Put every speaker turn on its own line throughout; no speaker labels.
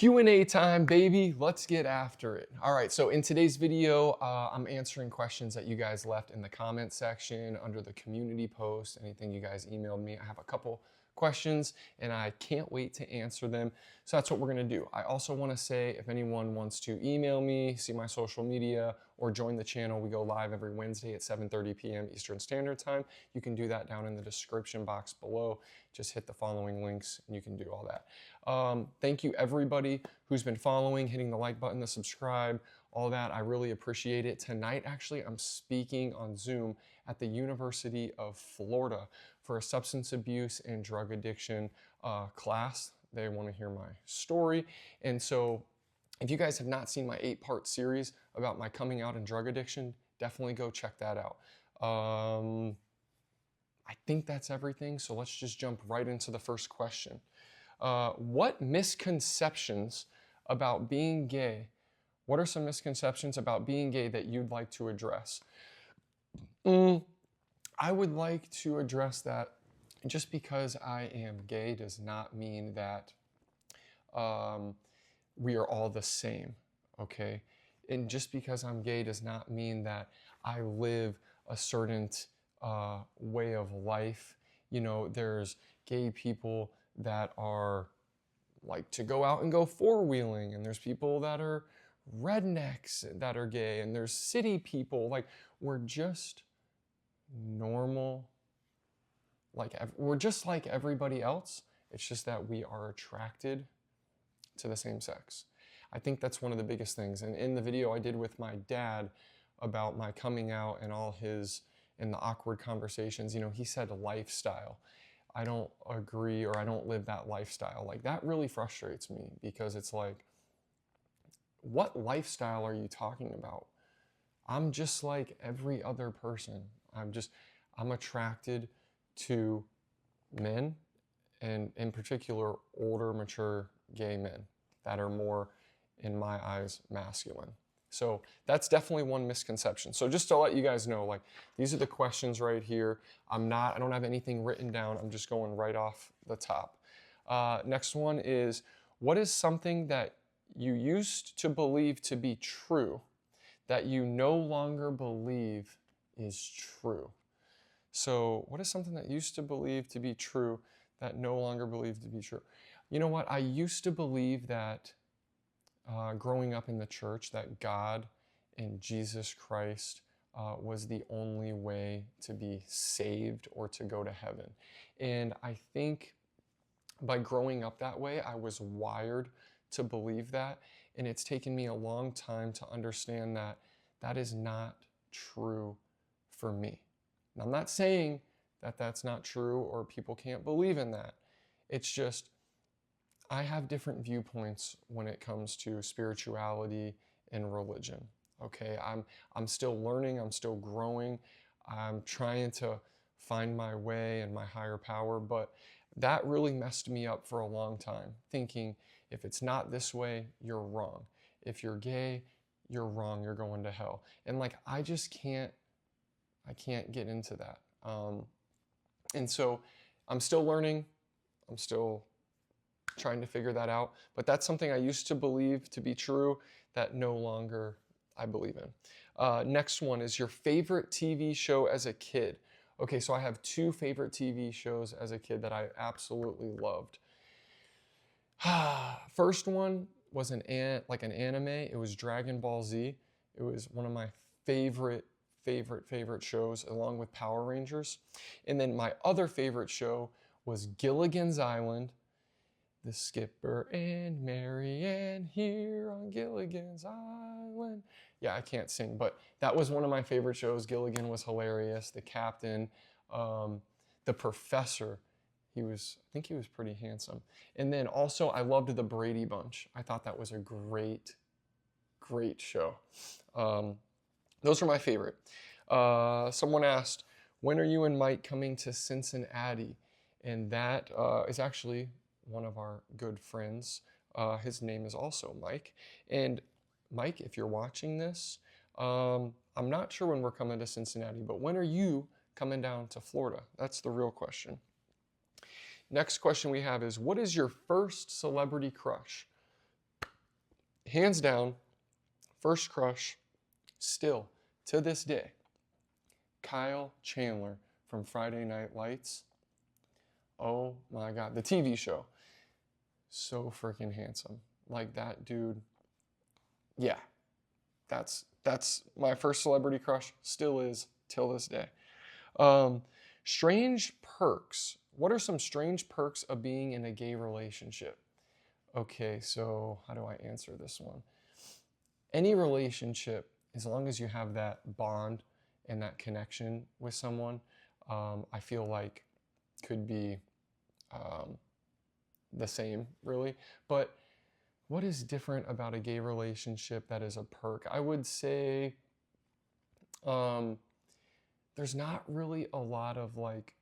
Q&A time, baby. Let's get after it. All right, so in today's video, I'm answering questions that you guys left in the comment section, under the community post, anything you guys emailed me. I have a couple questions and I can't wait to answer them. So that's what we're gonna do. I also wanna say, if anyone wants to email me, see my social media, or join the channel, we go live every Wednesday at 7:30 p.m. Eastern Standard Time. You can do that down in the description box below. Just hit the following links and you can do all that. Thank you everybody who's been following, hitting the like button, the subscribe, all that. I really appreciate it. Tonight, actually, I'm speaking on Zoom at the University of Florida for a substance abuse and drug addiction class. They want to hear my story. And so if you guys have not seen my 8-part series about my coming out and drug addiction, definitely go check that out. I think that's everything. So let's just jump right into the first question. What misconceptions about being gay, what are some misconceptions about being gay that you'd like to address? I would like to address that just because I am gay does not mean that we are all the same, okay? And just because I'm gay does not mean that I live a certain way of life. You know, there's gay people that are like to go out and go four-wheeling, and there's people that are rednecks that are gay, and there's city people. Like, we're just normal, like we're just like everybody else. It's just that we are attracted to the same sex. I think that's one of the biggest things. And in the video I did with my dad about my coming out and all his, and the awkward conversations, you know, he said lifestyle. I don't agree, or I don't live that lifestyle. Like, that really frustrates me, because it's like, what lifestyle are you talking about? I'm just like every other person. I'm attracted to men, and in particular, older, mature gay men that are more, in my eyes, masculine. So that's definitely one misconception. So just to let you guys know, like, these are the questions right here. I don't have anything written down. I'm just going right off the top. Next one is, what is something that you used to believe to be true that you no longer believe is true? So what is something that you used to believe to be true that no longer believe to be true? You know what? I used to believe that growing up in the church, that God and Jesus Christ was the only way to be saved or to go to heaven. And I think by growing up that way, I was wired to believe that. And it's taken me a long time to understand that that is not true for me. And I'm not saying that that's not true or people can't believe in that. It's just, I have different viewpoints when it comes to spirituality and religion. Okay, I'm still learning, I'm still growing, I'm trying to find my way and my higher power, but that really messed me up for a long time, thinking if it's not this way, you're wrong. If you're gay, you're wrong, you're going to hell. And like, I can't get into that. And so I'm still learning, I'm still trying to figure that out, but that's something I used to believe to be true that no longer I believe in. Next one is your favorite TV show as a kid. Okay, so I have 2 favorite TV shows as a kid that I absolutely loved. First one was an anime. It was Dragon Ball Z. It was one of my favorite shows, along with Power Rangers. And then my other favorite show was Gilligan's Island. The Skipper and Marianne here on Gilligan's Island. Yeah, I can't sing, but that was one of my favorite shows. Gilligan was hilarious. The captain, the professor, I think he was pretty handsome. And then also, I loved the Brady Bunch. I thought that was a great show. Those were my favorite. Someone asked, when are you and Mike coming to Cincinnati? And that is actually one of our good friends. His name is also Mike. And Mike, if you're watching this, I'm not sure when we're coming to Cincinnati, but when are you coming down to Florida? That's the real question. Next question we have is, what is your first celebrity crush? hands down, first crush, still to this day, Kyle Chandler from Friday Night Lights. Oh my God, the TV show. So freaking handsome. Like that dude. Yeah, that's my first celebrity crush. Still is till this day. Um, Strange perks. What are some strange perks of being in a gay relationship? Okay, so how do I answer this one? Any relationship, as long as you have that bond and that connection with someone, I feel like could be um, the same, really. But what is different about a gay relationship that is a perk? I would say um, there's not really a lot of like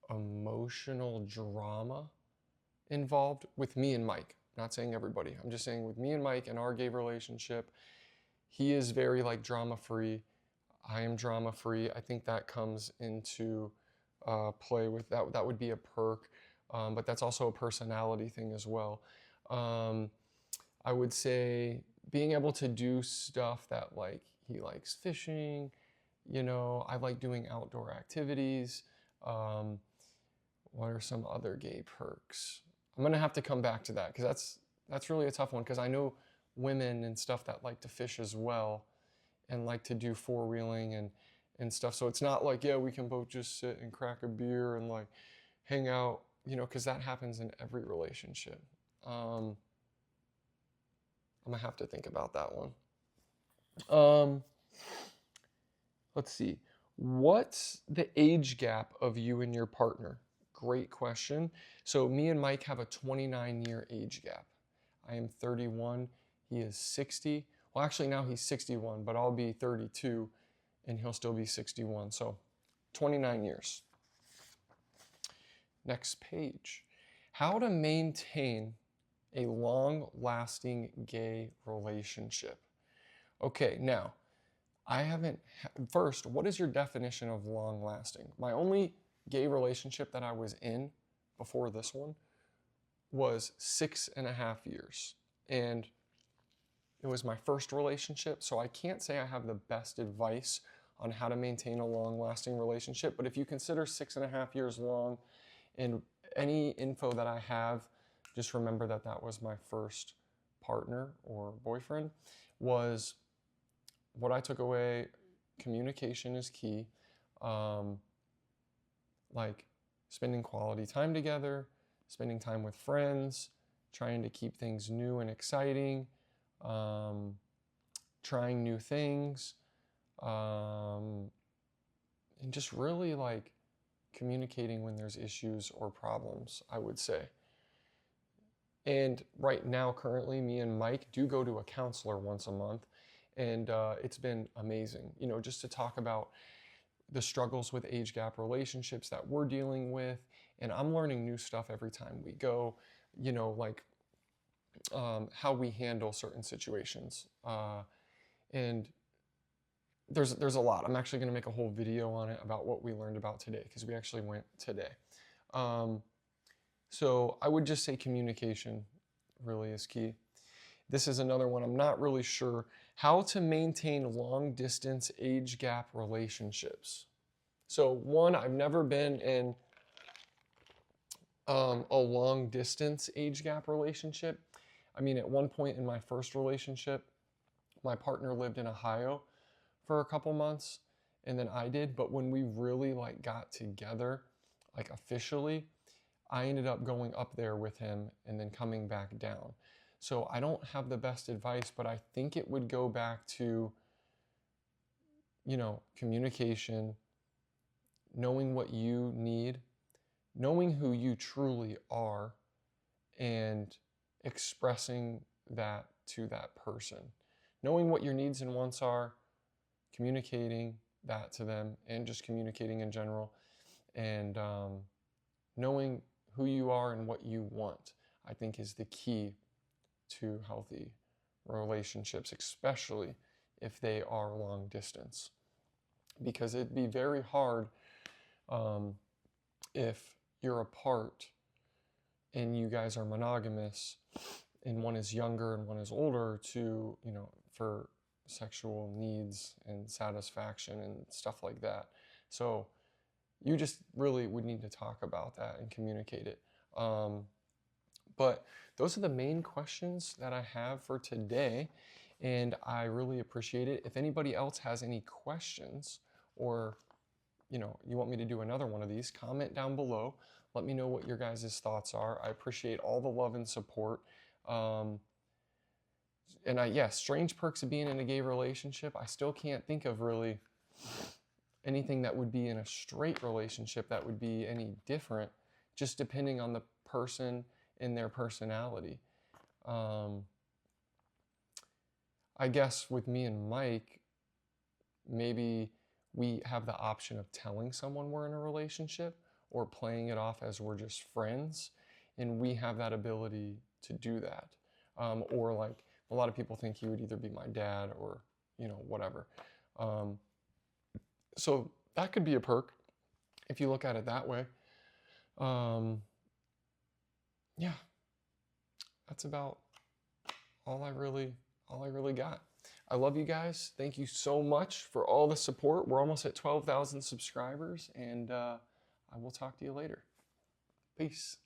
emotional drama involved with me and Mike. Not saying everybody. I'm just saying with me and Mike and our gay relationship, he is very like drama free. I am drama free. I think that comes into play with that. That would be a perk, but that's also a personality thing as well. Um, I would say being able to do stuff that like he likes fishing. I like doing outdoor activities. Um, what are some other gay perks? I'm gonna have to come back to that because that's really a tough one because I know women and stuff that like to fish as well and like to do four-wheeling and stuff. So it's not like, yeah, we can both just sit and crack a beer and like hang out, because that happens in every relationship. I'm gonna have to think about that one. Um, let's see. What's the age gap of you and your partner? Great question. So me and Mike have a 29-year age gap. I am 31. He is 60. Well, actually now he's 61, but I'll be 32 and he'll still be 61. So 29 years. Next page. How to maintain a long-lasting gay relationship. Okay, now, first, what is your definition of long-lasting? My only gay relationship that I was in before this one was 6.5 years. And it was my first relationship, so I can't say I have the best advice on how to maintain a long-lasting relationship. But if you consider 6.5 years long, and any info that I have, just remember that that was my first partner or boyfriend, was what I took away. Communication is key. Like spending quality time together, spending time with friends, trying to keep things new and exciting, trying new things, and just really like communicating when there's issues or problems, I would say. And right now, currently, me and Mike do go to a counselor once a month, and it's been amazing, just to talk about the struggles with age gap relationships that we're dealing with. And I'm learning new stuff every time we go, like how we handle certain situations. And there's a lot. I'm actually going to make a whole video on it about what we learned about today because we actually went today. So I would just say communication really is key. This is another one. I'm not really sure how to maintain long distance age gap relationships. So one, I've never been in a long distance age gap relationship. I mean, at one point in my first relationship, my partner lived in Ohio for a couple months and then I did. But when we really like got together, like officially, I ended up going up there with him and then coming back down. So I don't have the best advice, but I think it would go back to, communication, knowing what you need, knowing who you truly are, and expressing that to that person. Knowing what your needs and wants are, communicating that to them, and just communicating in general, and knowing who you are and what you want, I think is the key to healthy relationships, especially if they are long distance. Because it'd be very hard if you're apart and you guys are monogamous and one is younger and one is older to, for sexual needs and satisfaction and stuff like that. So you just really would need to talk about that and communicate it. But those are the main questions that I have for today, and I really appreciate it. If anybody else has any questions, or you want me to do another one of these, comment down below. Let me know what your guys' thoughts are. I appreciate all the love and support. And strange perks of being in a gay relationship. I still can't think of really anything that would be in a straight relationship that would be any different, just depending on the person and their personality. I guess with me and Mike, maybe we have the option of telling someone we're in a relationship or playing it off as we're just friends, and we have that ability to do that. Or like a lot of people think he would either be my dad or whatever. So that could be a perk if you look at it that way. Yeah, that's about all I really got. I love you guys. Thank you so much for all the support. We're almost at 12,000 subscribers, and I will talk to you later. Peace.